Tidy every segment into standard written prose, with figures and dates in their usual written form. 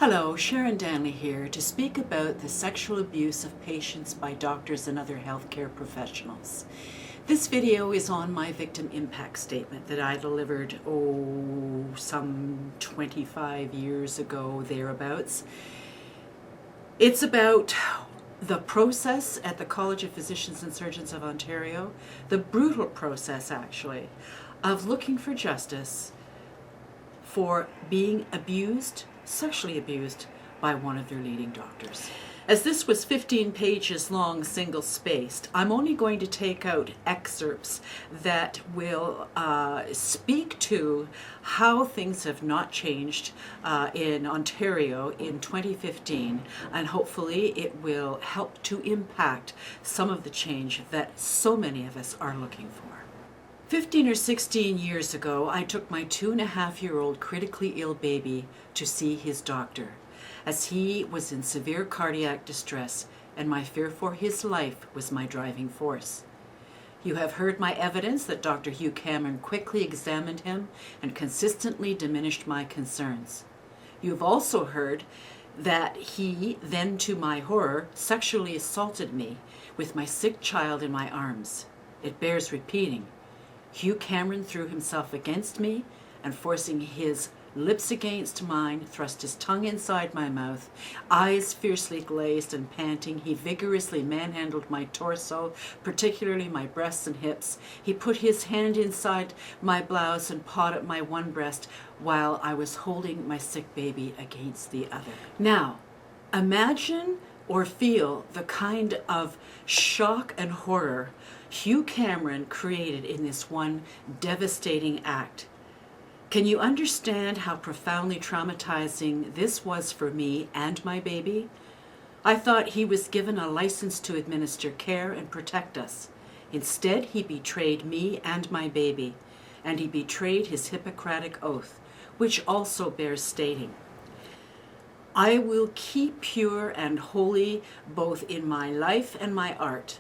Hello, Sharon Danley here to speak about the sexual abuse of patients by doctors and other healthcare professionals. This video is on my victim impact statement that I delivered, some 25 years ago, thereabouts. It's about the process at the College of Physicians and Surgeons of Ontario, the brutal process actually, of looking for justice for being abused, sexually abused, by one of their leading doctors. As this was 15 pages long, single-spaced, I'm only going to take out excerpts that will speak to how things have not changed in Ontario in 2015, and hopefully it will help to impact some of the change that so many of us are looking for. 15 or 16 years ago, I took my 2.5-year-old critically ill baby to see his doctor, as he was in severe cardiac distress, and my fear for his life was my driving force. You have heard my evidence that Dr. Hugh Cameron quickly examined him and consistently diminished my concerns. You have also heard that he, then to my horror, sexually assaulted me with my sick child in my arms. It bears repeating. Hugh Cameron threw himself against me and, forcing his lips against mine, thrust his tongue inside my mouth. Eyes fiercely glazed and panting, he vigorously manhandled my torso, particularly my breasts and hips. He put his hand inside my blouse and pawed at my one breast while I was holding my sick baby against the other. Now, imagine or feel the kind of shock and horror Hugh Cameron created in this one devastating act. Can you understand how profoundly traumatizing this was for me and my baby? I thought he was given a license to administer care and protect us. Instead, he betrayed me and my baby, and he betrayed his Hippocratic oath, which also bears stating. I will keep pure and holy both in my life and my art.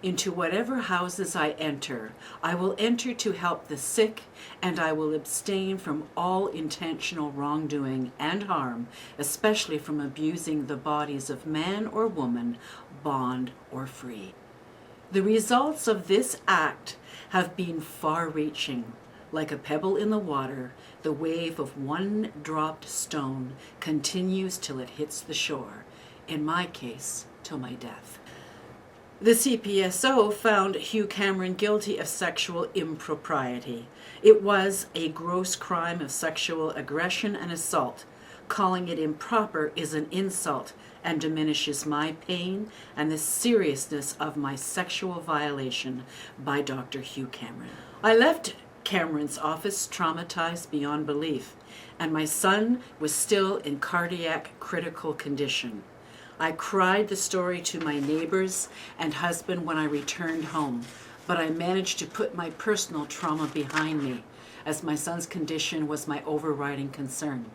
Into whatever houses I enter, I will enter to help the sick, and I will abstain from all intentional wrongdoing and harm, especially from abusing the bodies of man or woman, bond or free. The results of this act have been far-reaching. Like a pebble in the water, the wave of one dropped stone continues till it hits the shore, in my case, till my death. The CPSO found Hugh Cameron guilty of sexual impropriety. It was a gross crime of sexual aggression and assault. Calling it improper is an insult and diminishes my pain and the seriousness of my sexual violation by Dr. Hugh Cameron. I left Cameron's office traumatized beyond belief, and my son was still in cardiac critical condition. I cried the story to my neighbors and husband when I returned home, but I managed to put my personal trauma behind me, as my son's condition was my overriding concern.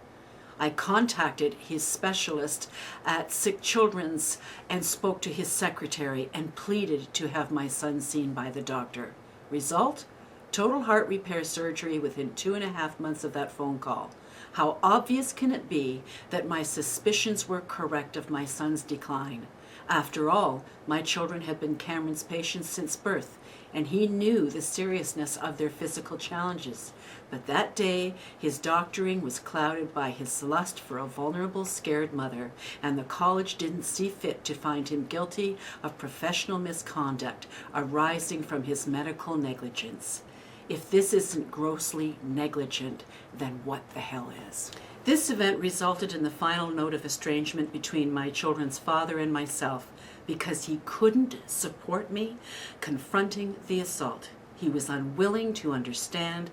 I contacted his specialist at Sick Children's and spoke to his secretary and pleaded to have my son seen by the doctor. Result? Total heart repair surgery within 2.5 months of that phone call. How obvious can it be that my suspicions were correct of my son's decline? After all, my children had been Cameron's patients since birth, and he knew the seriousness of their physical challenges. But that day, his doctoring was clouded by his lust for a vulnerable, scared mother, and the college didn't see fit to find him guilty of professional misconduct arising from his medical negligence. If this isn't grossly negligent, then what the hell is? This event resulted in the final note of estrangement between my children's father and myself because he couldn't support me confronting the assault. He was unwilling to understand,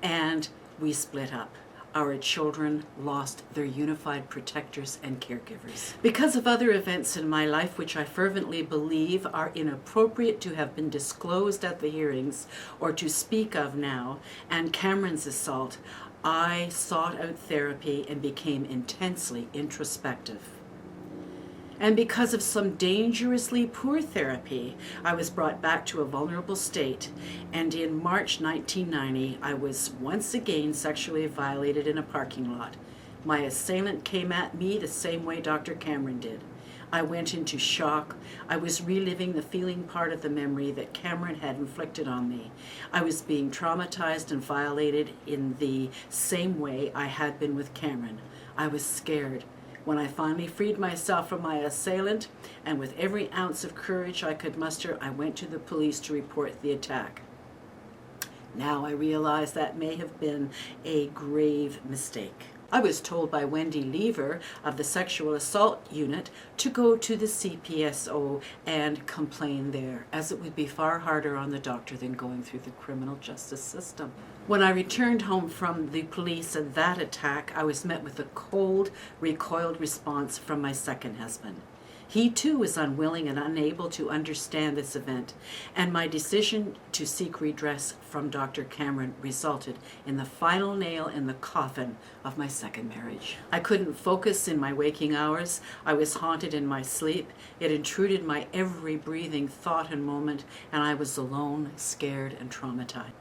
and we split up. Our children lost their unified protectors and caregivers. Because of other events in my life which I fervently believe are inappropriate to have been disclosed at the hearings or to speak of now, and Cameron's assault, I sought out therapy and became intensely introspective. And because of some dangerously poor therapy, I was brought back to a vulnerable state, and in March 1990, I was once again sexually violated in a parking lot. My assailant came at me the same way Dr. Cameron did. I went into shock. I was reliving the feeling part of the memory that Cameron had inflicted on me. I was being traumatized and violated in the same way I had been with Cameron. I was scared. When I finally freed myself from my assailant, and with every ounce of courage I could muster, I went to the police to report the attack. Now I realize that may have been a grave mistake. I was told by Wendy Lever of the Sexual Assault Unit to go to the CPSO and complain there, as it would be far harder on the doctor than going through the criminal justice system. When I returned home from the police and that attack, I was met with a cold, recoiled response from my second husband. He too was unwilling and unable to understand this event, and my decision to seek redress from Dr. Cameron resulted in the final nail in the coffin of my second marriage. I couldn't focus in my waking hours. I was haunted in my sleep. It intruded my every breathing thought and moment, and I was alone, scared, and traumatized.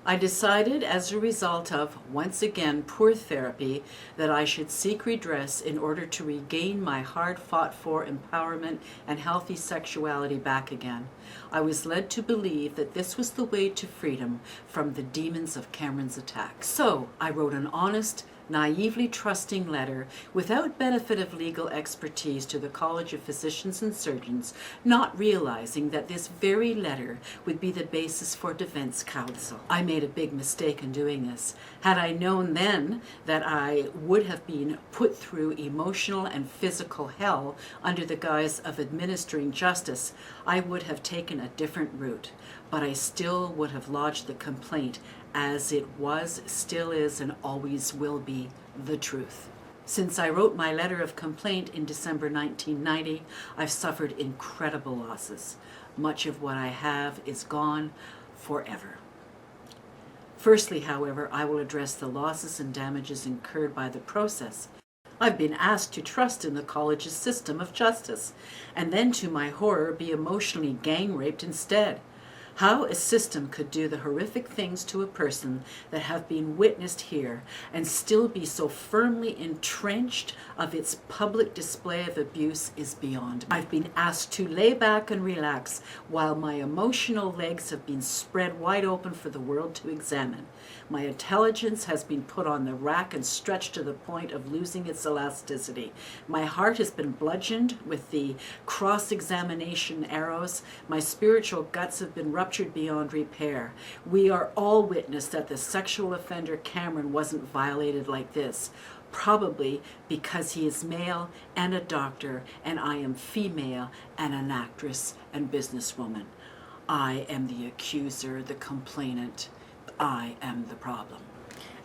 I decided, as a result of, once again, poor therapy, that I should seek redress in order to regain my hard-fought-for empowerment and healthy sexuality back again. I was led to believe that this was the way to freedom from the demons of Cameron's attack. So I wrote an honest, naively trusting letter without benefit of legal expertise to the College of Physicians and Surgeons, not realizing that this very letter would be the basis for defense counsel. I made a big mistake in doing this. Had I known then that I would have been put through emotional and physical hell under the guise of administering justice, I would have taken a different route, but I still would have lodged the complaint, as it was, still is, and always will be the truth. Since I wrote my letter of complaint in December 1990, I've suffered incredible losses. Much of what I have is gone forever. Firstly, however, I will address the losses and damages incurred by the process. I've been asked to trust in the college's system of justice, and then to my horror be emotionally gang-raped instead. How a system could do the horrific things to a person that have been witnessed here and still be so firmly entrenched of its public display of abuse is beyond me. I've been asked to lay back and relax while my emotional legs have been spread wide open for the world to examine. My intelligence has been put on the rack and stretched to the point of losing its elasticity. My heart has been bludgeoned with the cross-examination arrows. My spiritual guts have been ruptured beyond repair. We are all witness that the sexual offender Cameron wasn't violated like this, probably because he is male and a doctor, and I am female and an actress and businesswoman. I am the accuser, the complainant. I am the problem.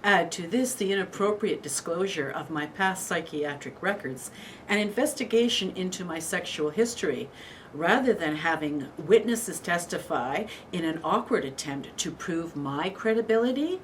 Add to this the inappropriate disclosure of my past psychiatric records and investigation into my sexual history, rather than having witnesses testify in an awkward attempt to prove my credibility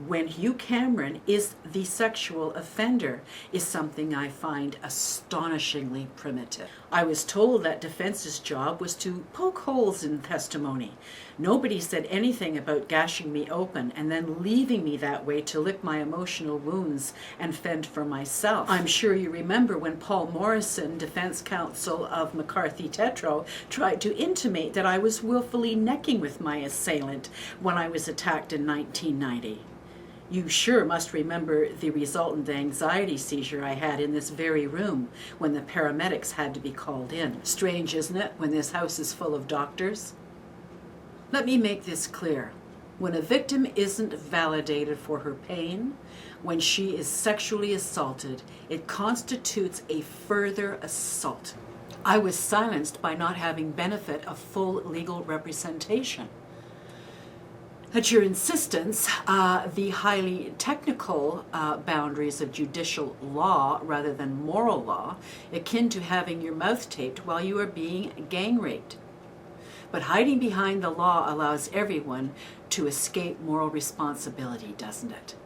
when Hugh Cameron is the sexual offender, is something I find astonishingly primitive. I was told that defense's job was to poke holes in testimony. Nobody said anything about gashing me open and then leaving me that way to lick my emotional wounds and fend for myself. I'm sure you remember when Paul Morrison, defense counsel of McCarthy Tetro, tried to intimate that I was willfully necking with my assailant when I was attacked in 1990. You sure must remember the resultant anxiety seizure I had in this very room when the paramedics had to be called in. Strange, isn't it, when this house is full of doctors? Let me make this clear. When a victim isn't validated for her pain, when she is sexually assaulted, it constitutes a further assault. I was silenced by not having benefit of full legal representation. At your insistence, the highly technical boundaries of judicial law rather than moral law, akin to having your mouth taped while you are being gang raped. But hiding behind the law allows everyone to escape moral responsibility, doesn't it?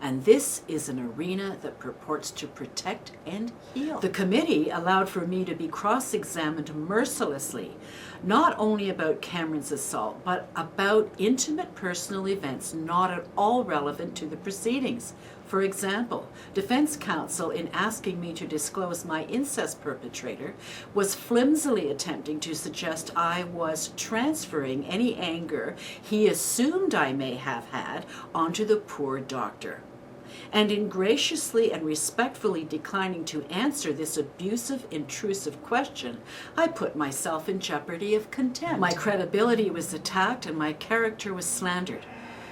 and this is an arena that purports to protect and heal. The committee allowed for me to be cross-examined mercilessly, not only about Cameron's assault, but about intimate personal events not at all relevant to the proceedings. For example, defense counsel, in asking me to disclose my incest perpetrator, was flimsily attempting to suggest I was transferring any anger he assumed I may have had onto the poor doctor. And in graciously and respectfully declining to answer this abusive, intrusive question, I put myself in jeopardy of contempt. My credibility was attacked and my character was slandered.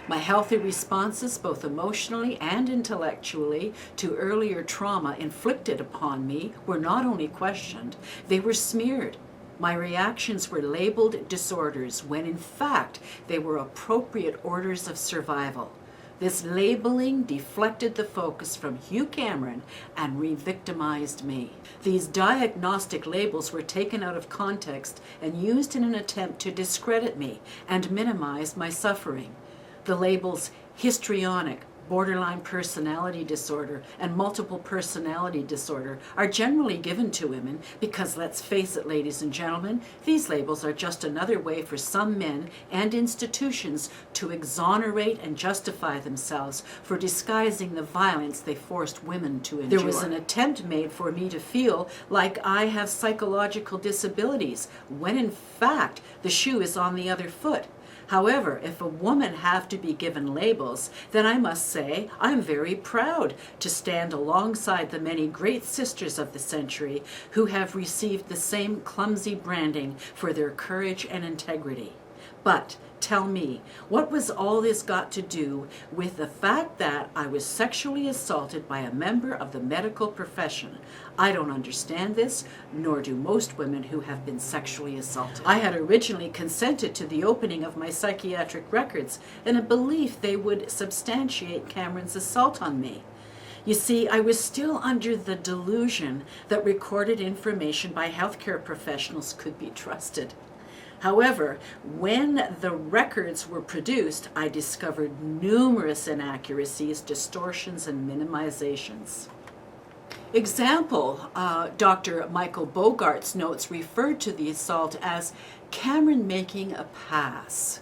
My healthy responses, both emotionally and intellectually, to earlier trauma inflicted upon me were not only questioned, they were smeared. My reactions were labeled disorders when in fact they were appropriate orders of survival. This labeling deflected the focus from Hugh Cameron and re-victimized me. These diagnostic labels were taken out of context and used in an attempt to discredit me and minimize my suffering. The labels histrionic, borderline personality disorder, and multiple personality disorder are generally given to women because, let's face it, ladies and gentlemen, these labels are just another way for some men and institutions to exonerate and justify themselves for disguising the violence they forced women to endure. There was an attempt made for me to feel like I have psychological disabilities, when in fact the shoe is on the other foot. However, if a woman have to be given labels, then I must say I'm very proud to stand alongside the many great sisters of the century who have received the same clumsy branding for their courage and integrity. But tell me, what was all this got to do with the fact that I was sexually assaulted by a member of the medical profession? I don't understand this, nor do most women who have been sexually assaulted. I had originally consented to the opening of my psychiatric records in a belief they would substantiate Cameron's assault on me. You see, I was still under the delusion that recorded information by healthcare professionals could be trusted. However, when the records were produced, I discovered numerous inaccuracies, distortions, and minimizations. Example, Dr. Michael Bogart's notes referred to the assault as Cameron making a pass.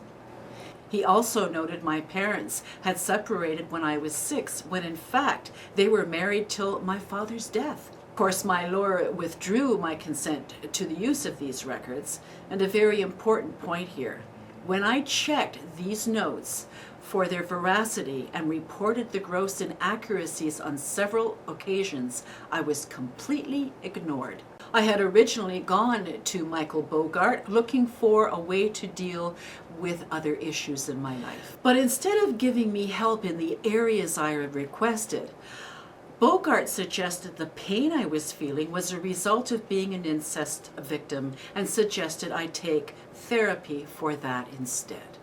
He also noted my parents had separated when I was 6, when in fact they were married till my father's death. Of course, my lawyer withdrew my consent to the use of these records, and a very important point here. When I checked these notes for their veracity and reported the gross inaccuracies on several occasions, I was completely ignored. I had originally gone to Michael Bogart looking for a way to deal with other issues in my life. But instead of giving me help in the areas I had requested, Bogart suggested the pain I was feeling was a result of being an incest victim and suggested I take therapy for that instead.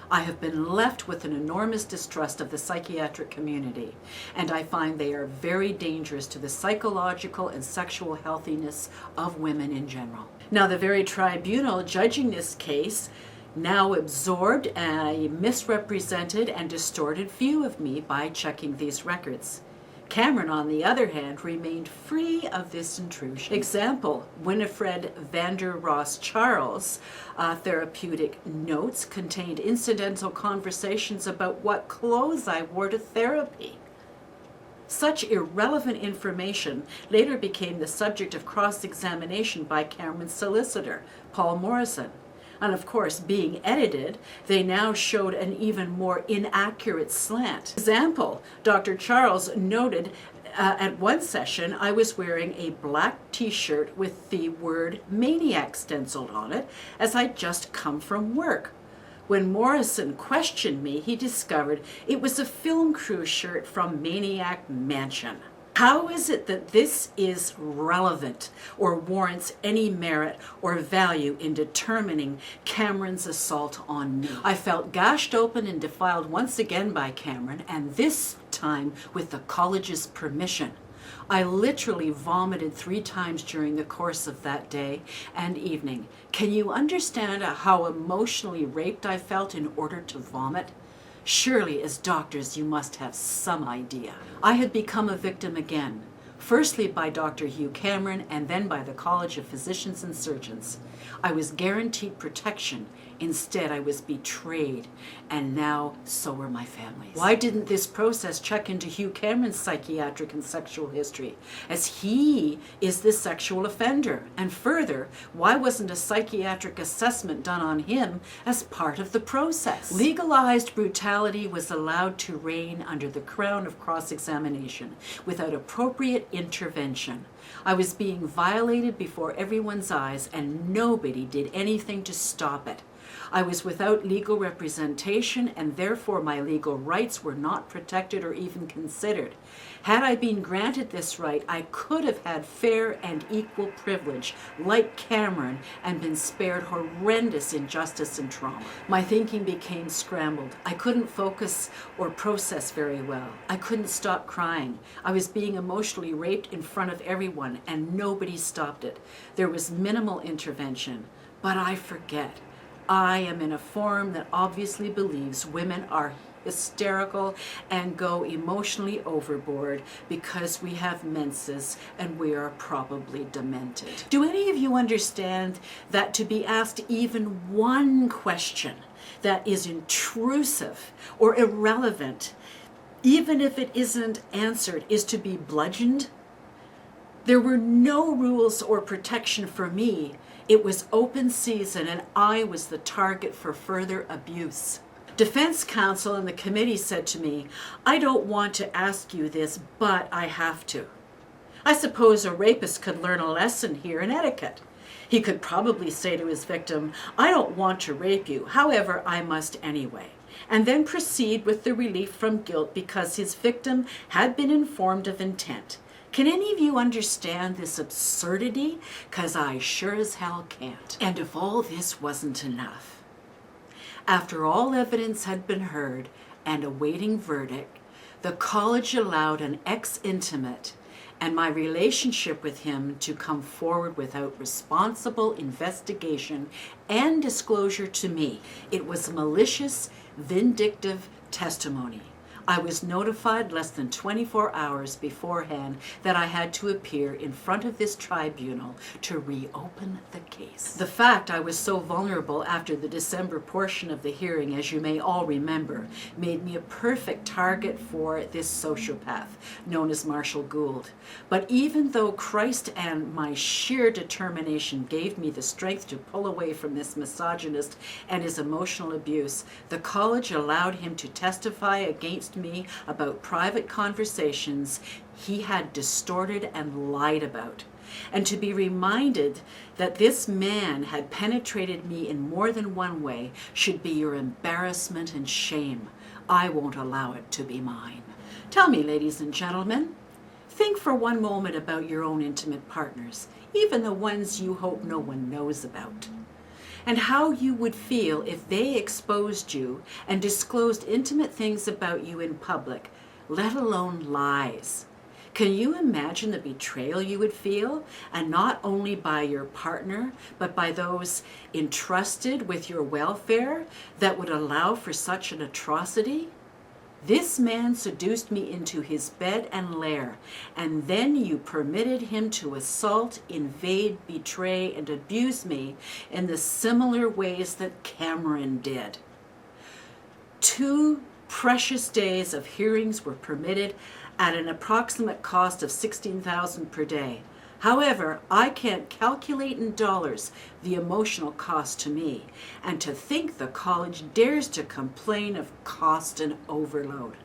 I have been left with an enormous distrust of the psychiatric community, and I find they are very dangerous to the psychological and sexual healthiness of women in general. Now, the very tribunal judging this case now absorbed a misrepresented and distorted view of me by checking these records. Cameron, on the other hand, remained free of this intrusion. Example, Winifred Vander Ross Charles' therapeutic notes contained incidental conversations about what clothes I wore to therapy. Such irrelevant information later became the subject of cross-examination by Cameron's solicitor, Paul Morrison. And of course, being edited, they now showed an even more inaccurate slant. Example, Dr. Charles noted at one session I was wearing a black t-shirt with the word maniac stenciled on it, as I'd just come from work. When Morrison questioned me, he discovered it was a film crew shirt from Maniac Mansion. How is it that this is relevant or warrants any merit or value in determining Cameron's assault on me? I felt gashed open and defiled once again by Cameron, and this time with the college's permission. I literally vomited 3 times during the course of that day and evening. Can you understand how emotionally raped I felt in order to vomit? Surely as doctors you must have some idea. I had become a victim again, firstly by Dr. Hugh Cameron and then by the College of Physicians and Surgeons. I was guaranteed protection. Instead, I was betrayed, and now so were my families. Why didn't this process check into Hugh Cameron's psychiatric and sexual history, as he is the sexual offender? And further, why wasn't a psychiatric assessment done on him as part of the process? Legalized brutality was allowed to reign under the crown of cross-examination without appropriate intervention. I was being violated before everyone's eyes, and nobody did anything to stop it. I was without legal representation, and therefore my legal rights were not protected or even considered. Had I been granted this right, I could have had fair and equal privilege, like Cameron, and been spared horrendous injustice and trauma. My thinking became scrambled. I couldn't focus or process very well. I couldn't stop crying. I was being emotionally raped in front of everyone, and nobody stopped it. There was minimal intervention, but I forget. I am in a forum that obviously believes women are hysterical and go emotionally overboard because we have menses and we are probably demented. Do any of you understand that to be asked even one question that is intrusive or irrelevant, even if it isn't answered, is to be bludgeoned? There were no rules or protection for me. It was open season, and I was the target for further abuse. Defense counsel and the committee said to me, "I don't want to ask you this, but I have to." I suppose a rapist could learn a lesson here in etiquette. He could probably say to his victim, "I don't want to rape you, however, I must anyway," and then proceed with the relief from guilt because his victim had been informed of intent. Can any of you understand this absurdity? 'Cause I sure as hell can't. And if all this wasn't enough, after all evidence had been heard and awaiting verdict, the college allowed an ex-intimate and my relationship with him to come forward without responsible investigation and disclosure to me. It was malicious, vindictive testimony. I was notified less than 24 hours beforehand that I had to appear in front of this tribunal to reopen the case. The fact I was so vulnerable after the December portion of the hearing, as you may all remember, made me a perfect target for this sociopath known as Marshall Gould. But even though Christ and my sheer determination gave me the strength to pull away from this misogynist and his emotional abuse, the college allowed him to testify against me about private conversations he had distorted and lied about. And to be reminded that this man had penetrated me in more than one way should be your embarrassment and shame. I won't allow it to be mine. Tell me, ladies and gentlemen, think for one moment about your own intimate partners, even the ones you hope no one knows about, and how you would feel if they exposed you and disclosed intimate things about you in public, let alone lies. Can you imagine the betrayal you would feel, and not only by your partner, but by those entrusted with your welfare that would allow for such an atrocity? This man seduced me into his bed and lair, and then you permitted him to assault, invade, betray, and abuse me in the similar ways that Cameron did. 2 precious days of hearings were permitted at an approximate cost of $16,000 per day. However, I can't calculate in dollars the emotional cost to me, and to think the college dares to complain of cost and overload.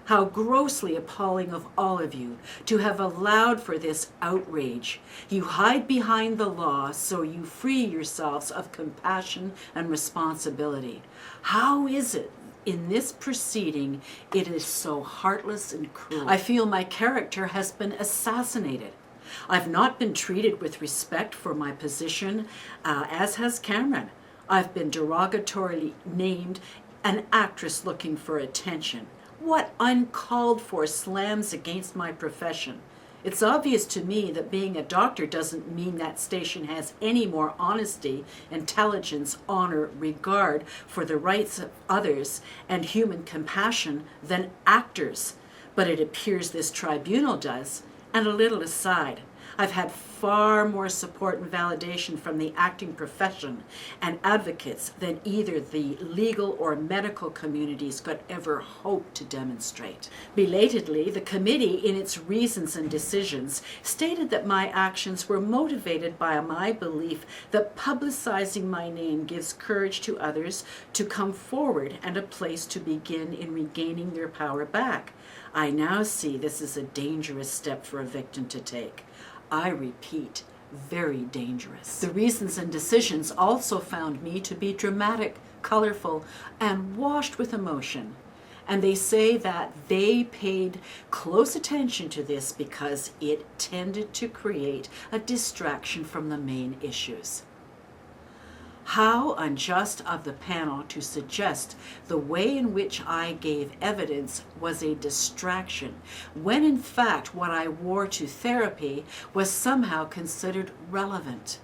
How grossly appalling of all of you to have allowed for this outrage. You hide behind the law so you free yourselves of compassion and responsibility. How is it in this proceeding it is so heartless and cruel? I feel my character has been assassinated. I've not been treated with respect for my position, as has Cameron. I've been derogatorily named an actress looking for attention. What uncalled for slams against my profession. It's obvious to me that being a doctor doesn't mean that station has any more honesty, intelligence, honor, regard for the rights of others, and human compassion than actors. But it appears this tribunal does. And a little aside, I've had far more support and validation from the acting profession and advocates than either the legal or medical communities could ever hope to demonstrate. Belatedly, the committee, in its reasons and decisions, stated that my actions were motivated by my belief that publicizing my name gives courage to others to come forward and a place to begin in regaining their power back. I now see this as a dangerous step for a victim to take. I repeat, very dangerous. The reasons and decisions also found me to be dramatic, colorful, and washed with emotion. And they say that they paid close attention to this because it tended to create a distraction from the main issues. How unjust of the panel to suggest the way in which I gave evidence was a distraction, when in fact what I wore to therapy was somehow considered relevant,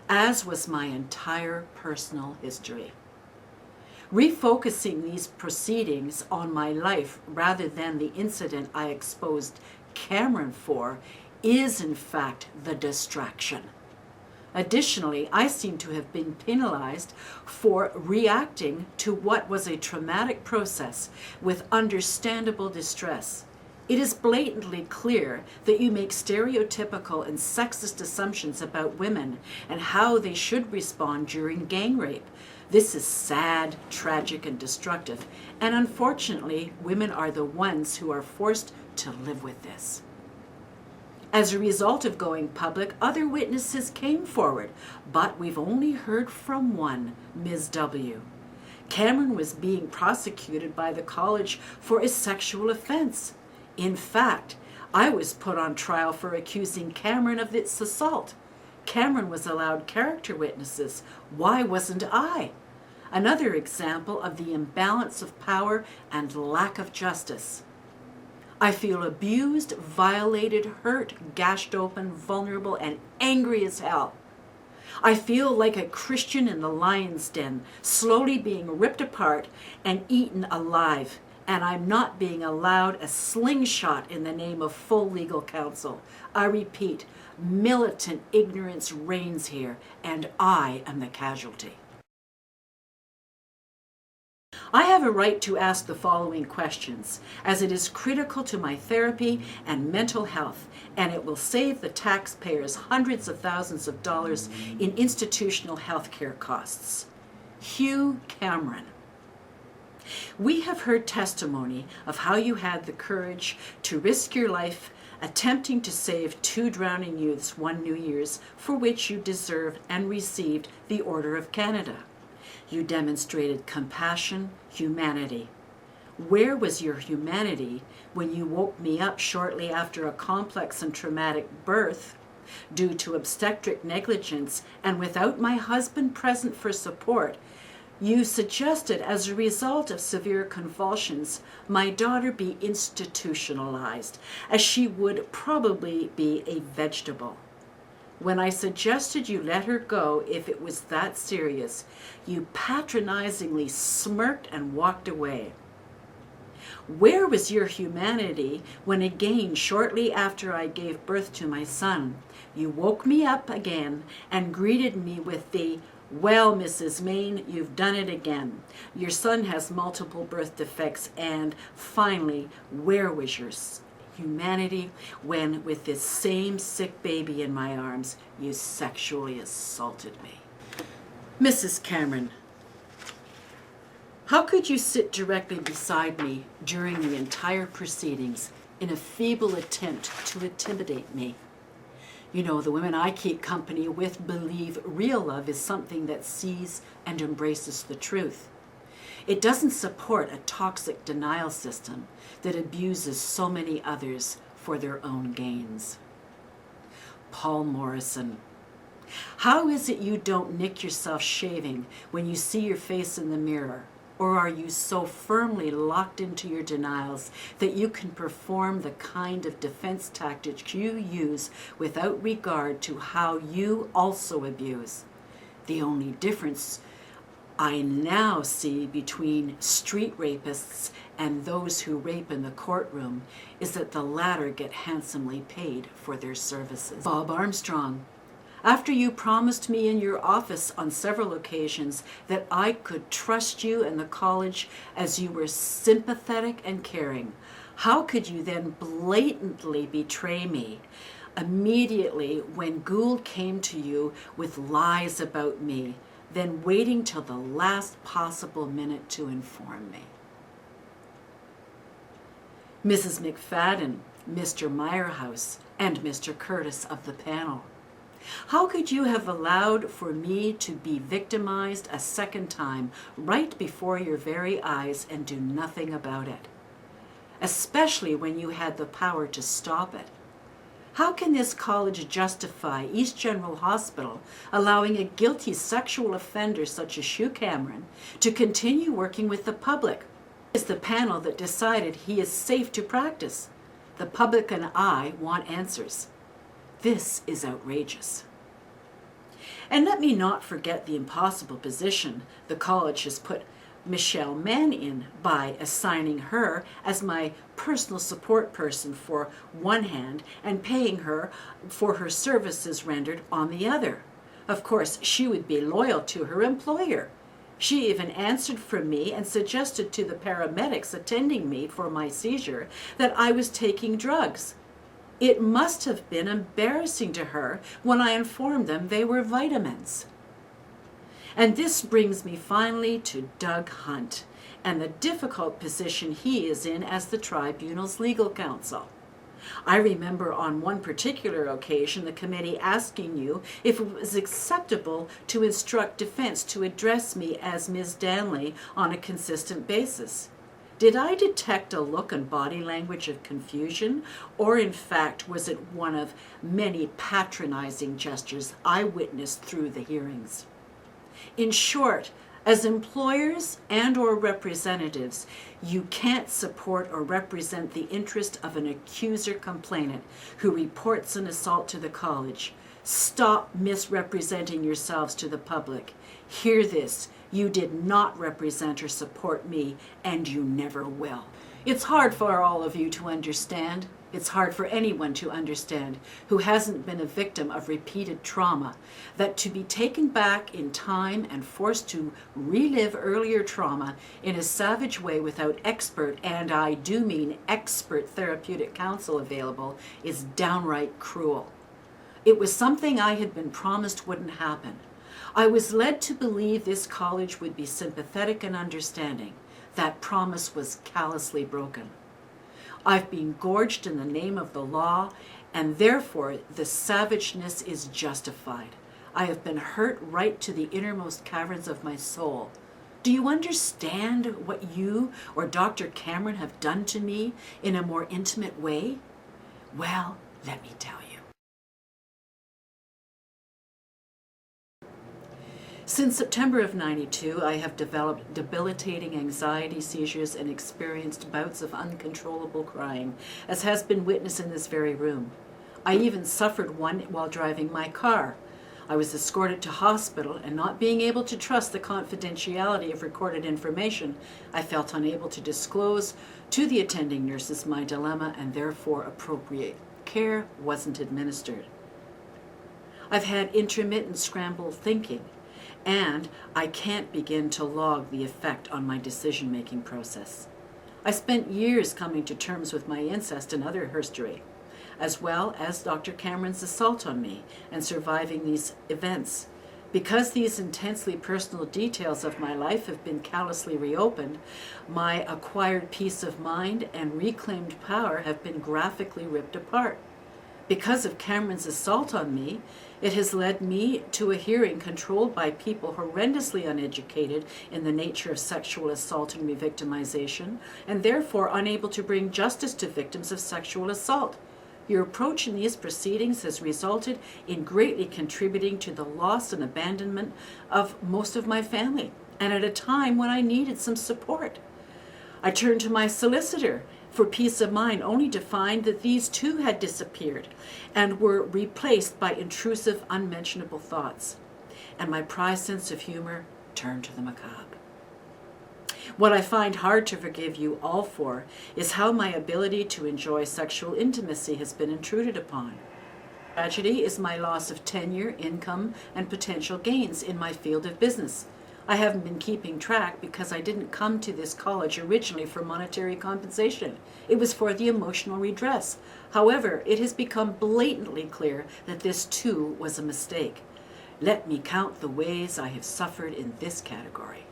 as was my entire personal history. Refocusing these proceedings on my life rather than the incident I exposed Cameron for is in fact the distraction. Additionally, I seem to have been penalized for reacting to what was a traumatic process with understandable distress. It is blatantly clear that you make stereotypical and sexist assumptions about women and how they should respond during gang rape. This is sad, tragic, and destructive, and unfortunately, women are the ones who are forced to live with this. As a result of going public, other witnesses came forward, but we've only heard from one, Ms. W. Cameron was being prosecuted by the college for a sexual offense. In fact, I was put on trial for accusing Cameron of this assault. Cameron was allowed character witnesses. Why wasn't I? Another example of the imbalance of power and lack of justice. I feel abused, violated, hurt, gashed open, vulnerable, and angry as hell. I feel like a Christian in the lion's den, slowly being ripped apart and eaten alive, and I'm not being allowed a slingshot in the name of full legal counsel. I repeat, militant ignorance reigns here, and I am the casualty. I have a right to ask the following questions, as it is critical to my therapy and mental health, and it will save the taxpayers hundreds of thousands of dollars in institutional health care costs. Hugh Cameron. We have heard testimony of how you had the courage to risk your life attempting to save 2 drowning youths one New Year's, for which you deserved and received the Order of Canada. You demonstrated compassion, humanity. Where was your humanity when you woke me up shortly after a complex and traumatic birth due to obstetric negligence and without my husband present for support? You suggested, as a result of severe convulsions, my daughter be institutionalized, as she would probably be a vegetable. When I suggested you let her go if it was that serious, you patronizingly smirked and walked away. Where was your humanity when again, shortly after I gave birth to my son, you woke me up again and greeted me with the, "Well, Mrs. Main, you've done it again. Your son has multiple birth defects," and finally, where was your humanity when, with this same sick baby in my arms, you sexually assaulted me? Mrs. Cameron, how could you sit directly beside me during the entire proceedings in a feeble attempt to intimidate me? You know, the women I keep company with believe real love is something that sees and embraces the truth. It doesn't support a toxic denial system that abuses so many others for their own gains. Paul Morrison. How is it you don't nick yourself shaving when you see your face in the mirror? Or are you so firmly locked into your denials that you can perform the kind of defense tactics you use without regard to how you also abuse? The only difference I now see between street rapists and those who rape in the courtroom is that the latter get handsomely paid for their services. Bob Armstrong. After you promised me in your office on several occasions that I could trust you and the college as you were sympathetic and caring, how could you then blatantly betray me immediately when Gould came to you with lies about me, then waiting till the last possible minute to inform me? Mrs. McFadden, Mr. Meyerhouse, and Mr. Curtis of the panel. How could you have allowed for me to be victimized a second time right before your very eyes and do nothing about it? Especially when you had the power to stop it. How can this college justify East General Hospital allowing a guilty sexual offender such as Hugh Cameron to continue working with the public? It's the panel that decided he is safe to practice. The public and I want answers. This is outrageous. And let me not forget the impossible position the college has put Michelle Mann in by assigning her as my personal support person for one hand and paying her for her services rendered on the other. Of course, she would be loyal to her employer. She even answered for me and suggested to the paramedics attending me for my seizure that I was taking drugs. It must have been embarrassing to her when I informed them they were vitamins. And this brings me finally to Doug Hunt and the difficult position he is in as the tribunal's legal counsel. I remember on one particular occasion the committee asking you if it was acceptable to instruct defense to address me as Ms. Danley on a consistent basis. Did I detect a look and body language of confusion, or in fact was it one of many patronizing gestures I witnessed through the hearings? In short, as employers and or representatives, you can't support or represent the interest of an accuser complainant who reports an assault to the college. Stop misrepresenting yourselves to the public. Hear this. You did not represent or support me, and you never will. It's hard for all of you to understand. It's hard for anyone to understand who hasn't been a victim of repeated trauma, that to be taken back in time and forced to relive earlier trauma in a savage way without expert, and I do mean expert, therapeutic counsel available is downright cruel. It was something I had been promised wouldn't happen. I was led to believe this college would be sympathetic and understanding. That promise was callously broken. I've been gorged in the name of the law, and therefore the savageness is justified. I have been hurt right to the innermost caverns of my soul. Do you understand what you or Dr. Cameron have done to me in a more intimate way? Well, let me tell you. Since September of '92, I have developed debilitating anxiety seizures and experienced bouts of uncontrollable crying, as has been witnessed in this very room. I even suffered one while driving my car. I was escorted to hospital, and not being able to trust the confidentiality of recorded information, I felt unable to disclose to the attending nurses my dilemma, and therefore appropriate care wasn't administered. I've had intermittent scrambled thinking, and I can't begin to log the effect on my decision-making process. I spent years coming to terms with my incest and other history, as well as Dr. Cameron's assault on me and surviving these events. Because these intensely personal details of my life have been callously reopened, my acquired peace of mind and reclaimed power have been graphically ripped apart. Because of Cameron's assault on me, it has led me to a hearing controlled by people horrendously uneducated in the nature of sexual assault and re-victimization, and therefore unable to bring justice to victims of sexual assault. Your approach in these proceedings has resulted in greatly contributing to the loss and abandonment of most of my family, and at a time when I needed some support. I turned to my solicitor for peace of mind, only to find that these too had disappeared and were replaced by intrusive, unmentionable thoughts. And my prized sense of humor turned to the macabre. What I find hard to forgive you all for is how my ability to enjoy sexual intimacy has been intruded upon. Tragedy is my loss of tenure, income, and potential gains in my field of business. I haven't been keeping track because I didn't come to this college originally for monetary compensation. It was for the emotional redress. However, it has become blatantly clear that this too was a mistake. Let me count the ways I have suffered in this category.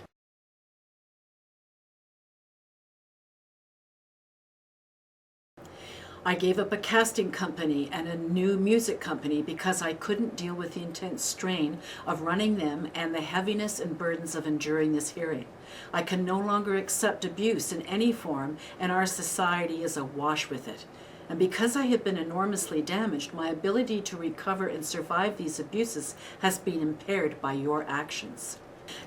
I gave up a casting company and a new music company because I couldn't deal with the intense strain of running them and the heaviness and burdens of enduring this hearing. I can no longer accept abuse in any form, and our society is awash with it. And because I have been enormously damaged, my ability to recover and survive these abuses has been impaired by your actions.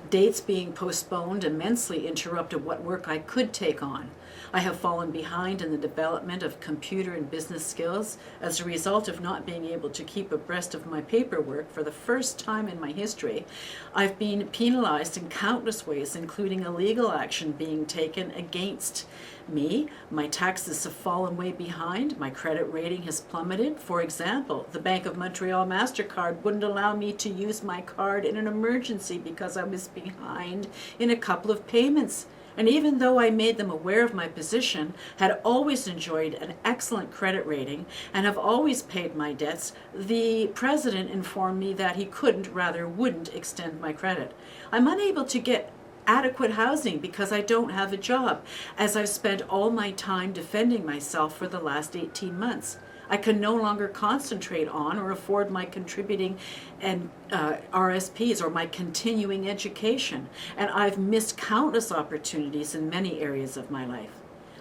Dates being postponed immensely interrupted what work I could take on. I have fallen behind in the development of computer and business skills as a result of not being able to keep abreast of my paperwork for the first time in my history. I've been penalized in countless ways, including a legal action being taken against me. My taxes have fallen way behind. My credit rating has plummeted. For example, the Bank of Montreal MasterCard wouldn't allow me to use my card in an emergency because I was behind in a couple of payments. And even though I made them aware of my position, had always enjoyed an excellent credit rating, and have always paid my debts, the president informed me that he couldn't, rather wouldn't, extend my credit. I'm unable to get adequate housing because I don't have a job, as I've spent all my time defending myself for the last 18 months. I can no longer concentrate on or afford my contributing and RSPs or my continuing education, and I've missed countless opportunities in many areas of my life.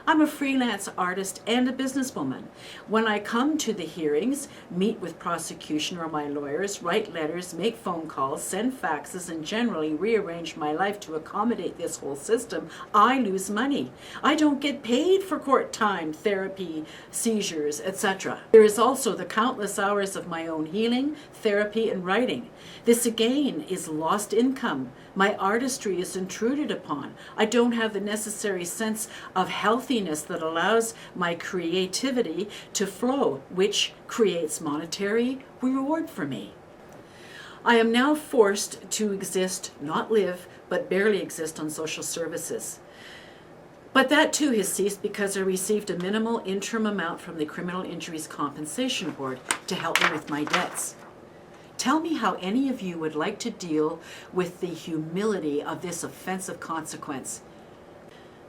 I'm a freelance artist and a businesswoman. When I come to the hearings, meet with prosecution or my lawyers, write letters, make phone calls, send faxes, and generally rearrange my life to accommodate this whole system, I lose money. I don't get paid for court time, therapy, seizures, etc. There is also the countless hours of my own healing, therapy, and writing. This again is lost income. My artistry is intruded upon. I don't have the necessary sense of healthiness that allows my creativity to flow, which creates monetary reward for me. I am now forced to exist, not live, but barely exist on social services. But that too has ceased because I received a minimal interim amount from the Criminal Injuries Compensation Board to help me with my debts. Tell me how any of you would like to deal with the humility of this offensive consequence.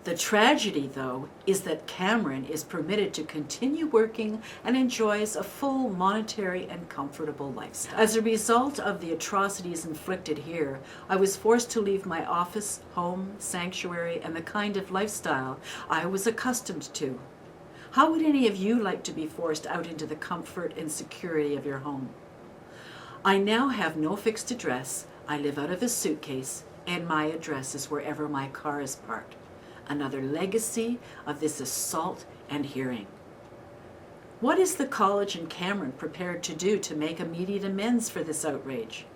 The tragedy, though, is that Cameron is permitted to continue working and enjoys a full monetary and comfortable lifestyle. As a result of the atrocities inflicted here, I was forced to leave my office, home, sanctuary, and the kind of lifestyle I was accustomed to. How would any of you like to be forced out into the comfort and security of your home? I now have no fixed address. I live out of a suitcase, and my address is wherever my car is parked. Another legacy of this assault and hearing. What is the college and Cameron prepared to do to make immediate amends for this outrage?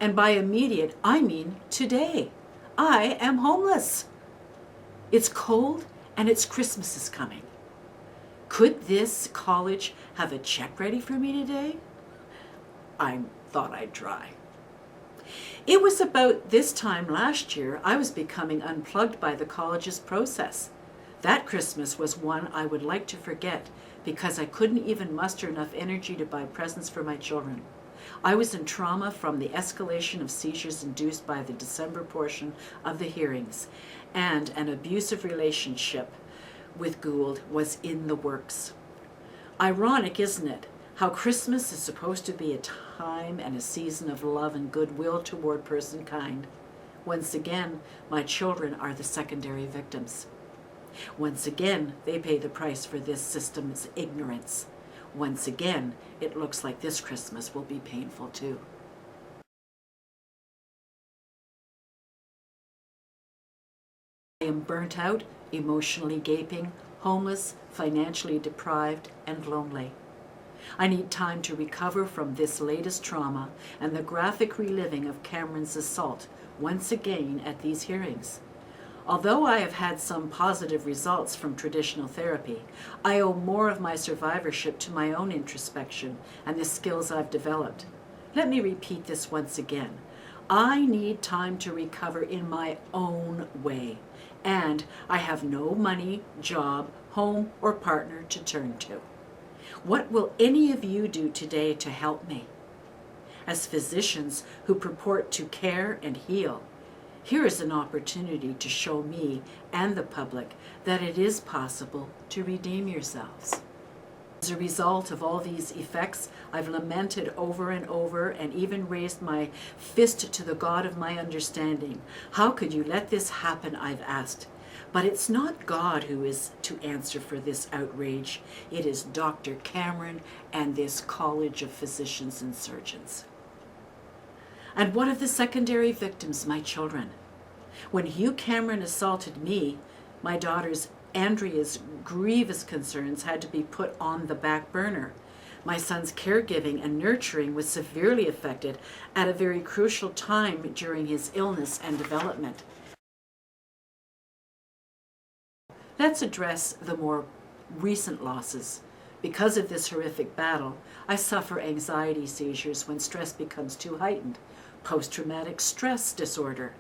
And by immediate, I mean today. I am homeless. It's cold and it's Christmas is coming. Could this college have a check ready for me today? I thought I'd try. It was about this time last year I was becoming unplugged by the college's process. That Christmas was one I would like to forget because I couldn't even muster enough energy to buy presents for my children. I was in trauma from the escalation of seizures induced by the December portion of the hearings, and an abusive relationship with Gould was in the works. Ironic, isn't it? How Christmas is supposed to be a time and a season of love and goodwill toward personkind. Once again, my children are the secondary victims. Once again, they pay the price for this system's ignorance. Once again, it looks like this Christmas will be painful too. am burnt out, emotionally gaping, homeless, financially deprived, and lonely. I need time to recover from this latest trauma and the graphic reliving of Cameron's assault once again at these hearings. Although I have had some positive results from traditional therapy, I owe more of my survivorship to my own introspection and the skills I've developed. Let me repeat this once again. I need time to recover in my own way, and I have no money, job, home, or partner to turn to. What will any of you do today to help me? As physicians who purport to care and heal, here is an opportunity to show me and the public that it is possible to redeem yourselves. As a result of all these effects, I've lamented over and over and even raised my fist to the God of my understanding. How could you let this happen, I've asked. But it's not God who is to answer for this outrage. It is Dr. Cameron and this College of Physicians and Surgeons. And what of the secondary victims, my children? When Hugh Cameron assaulted me, my daughter's Andrea's grievous concerns had to be put on the back burner. My son's caregiving and nurturing was severely affected at a very crucial time during his illness and development. Let's address the more recent losses. Because of this horrific battle, I suffer anxiety seizures when stress becomes too heightened. Post-traumatic stress disorder.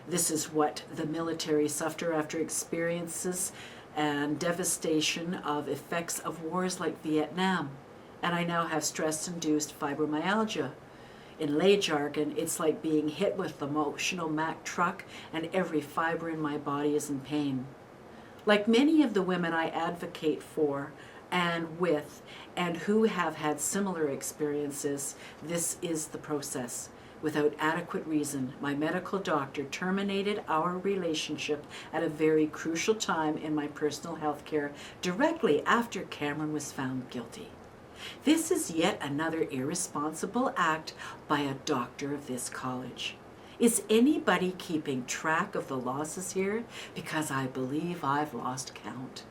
This is what the military suffer after experiences and devastation of effects of wars like Vietnam. And I now have stress-induced fibromyalgia. In lay jargon, it's like being hit with an emotional Mack truck and every fiber in my body is in pain. Like many of the women I advocate for and with and who have had similar experiences, this is the process. Without adequate reason, my medical doctor terminated our relationship at a very crucial time in my personal health care directly after Cameron was found guilty. This is yet another irresponsible act by a doctor of this college. Is anybody keeping track of the losses here? Because I believe I've lost count.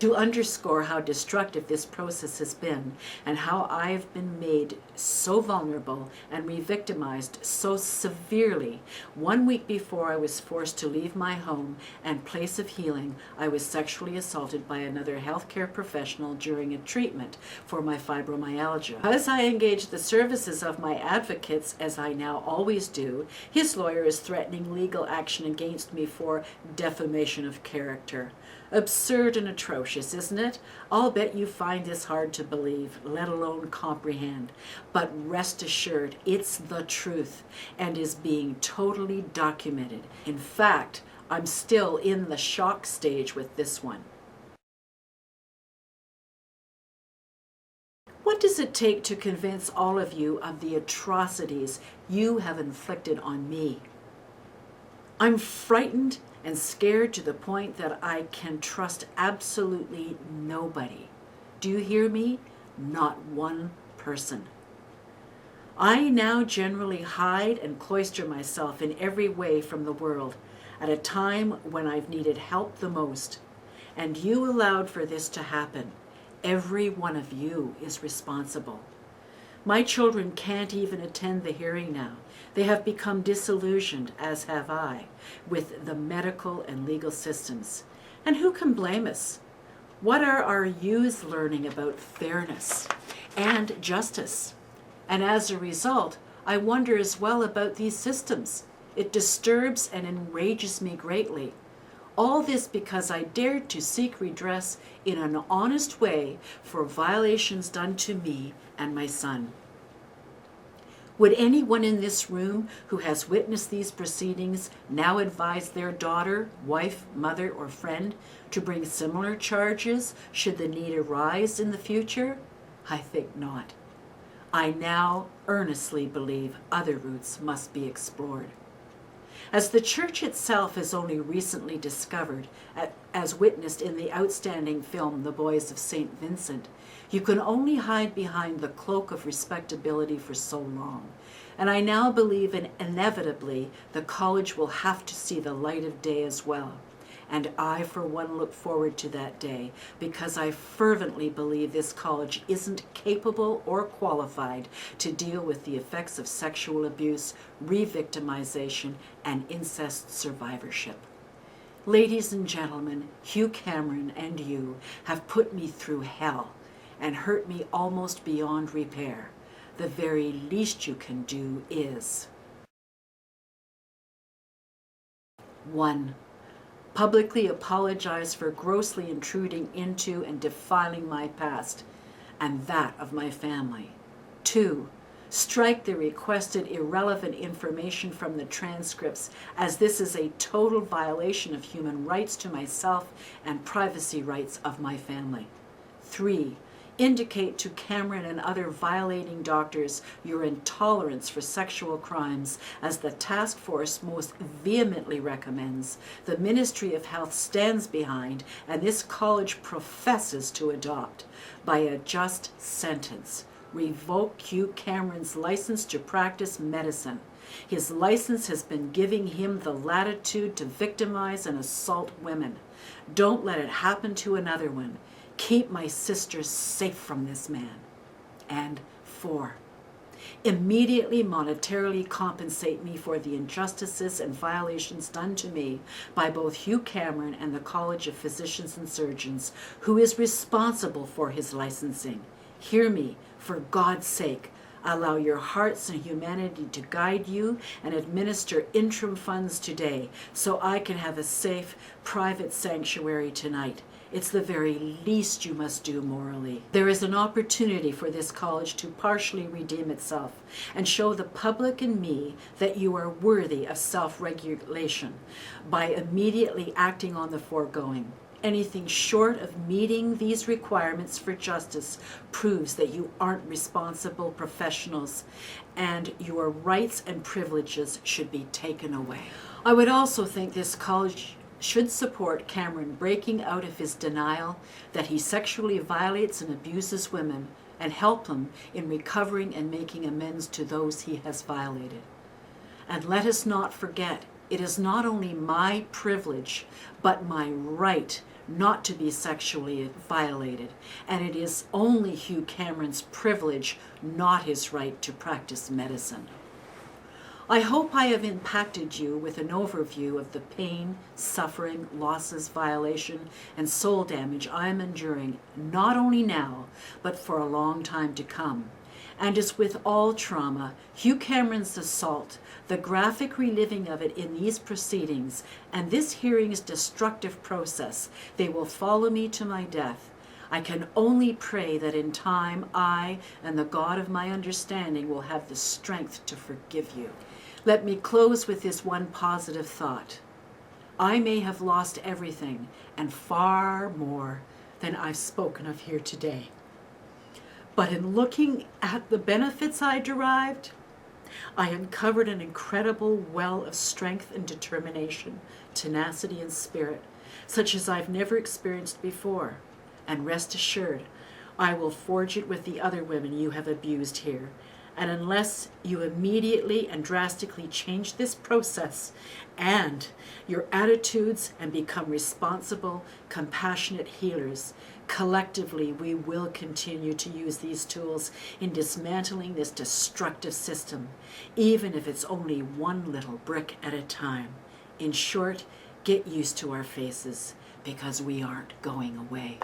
To underscore how destructive this process has been and how I've been made so vulnerable and re-victimized so severely, 1 week before I was forced to leave my home and place of healing, I was sexually assaulted by another healthcare professional during a treatment for my fibromyalgia. As I engaged the services of my advocates, as I now always do, his lawyer is threatening legal action against me for defamation of character. Absurd and atrocious, isn't it? I'll bet you find this hard to believe, let alone comprehend. But rest assured, it's the truth and is being totally documented. In fact, I'm still in the shock stage with this one. What does it take to convince all of you of the atrocities you have inflicted on me? I'm frightened and scared to the point that I can trust absolutely nobody. Do you hear me? Not one person. I now generally hide and cloister myself in every way from the world at a time when I've needed help the most. And you allowed for this to happen. Every one of you is responsible. My children can't even attend the hearing now. They have become disillusioned, as have I, with the medical and legal systems. And who can blame us? What are our youth learning about fairness and justice? And as a result, I wonder as well about these systems. It disturbs and enrages me greatly. All this because I dared to seek redress in an honest way for violations done to me and my son. Would anyone in this room who has witnessed these proceedings now advise their daughter, wife, mother, or friend to bring similar charges should the need arise in the future? I think not. I now earnestly believe other routes must be explored. As the Church itself has only recently discovered, as witnessed in the outstanding film The Boys of St. Vincent, you can only hide behind the cloak of respectability for so long. And I now believe inevitably the college will have to see the light of day as well. And I, for one, look forward to that day because I fervently believe this college isn't capable or qualified to deal with the effects of sexual abuse, re-victimization, and incest survivorship. Ladies and gentlemen, Hugh Cameron and you have put me through hell and hurt me almost beyond repair. The very least you can do is 1. Publicly apologize for grossly intruding into and defiling my past and that of my family. 2. Strike the requested irrelevant information from the transcripts, as this is a total violation of human rights to myself and privacy rights of my family. 3. Indicate to Cameron and other violating doctors your intolerance for sexual crimes, as the task force most vehemently recommends, the Ministry of Health stands behind, and this college professes to adopt, by a just sentence. Revoke Hugh Cameron's license to practice medicine. His license has been giving him the latitude to victimize and assault women. Don't let it happen to another one. Keep my sisters safe from this man. And 4. Immediately monetarily compensate me for the injustices and violations done to me by both Hugh Cameron and the College of Physicians and Surgeons, who is responsible for his licensing. Hear me, for God's sake. Allow your hearts and humanity to guide you and administer interim funds today so I can have a safe, private sanctuary tonight. It's the very least you must do morally. There is an opportunity for this college to partially redeem itself and show the public and me that you are worthy of self-regulation by immediately acting on the foregoing. Anything short of meeting these requirements for justice proves that you aren't responsible professionals and your rights and privileges should be taken away. I would also think this college should support Cameron breaking out of his denial that he sexually violates and abuses women and help him in recovering and making amends to those he has violated. And let us not forget, it is not only my privilege, but my right not to be sexually violated. And it is only Hugh Cameron's privilege, not his right to practice medicine. I hope I have impacted you with an overview of the pain, suffering, losses, violation, and soul damage I am enduring, not only now, but for a long time to come. And as with all trauma, Hugh Cameron's assault, the graphic reliving of it in these proceedings, and this hearing's destructive process, they will follow me to my death. I can only pray that in time I and the God of my understanding will have the strength to forgive you. Let me close with this one positive thought. I may have lost everything and far more than I've spoken of here today. But in looking at the benefits I derived, I uncovered an incredible well of strength and determination, tenacity and spirit, such as I've never experienced before. And rest assured, I will forge it with the other women you have abused here. And unless you immediately and drastically change this process and your attitudes and become responsible, compassionate healers, collectively we will continue to use these tools in dismantling this destructive system, even if it's only one little brick at a time. In short, get used to our faces, because we aren't going away.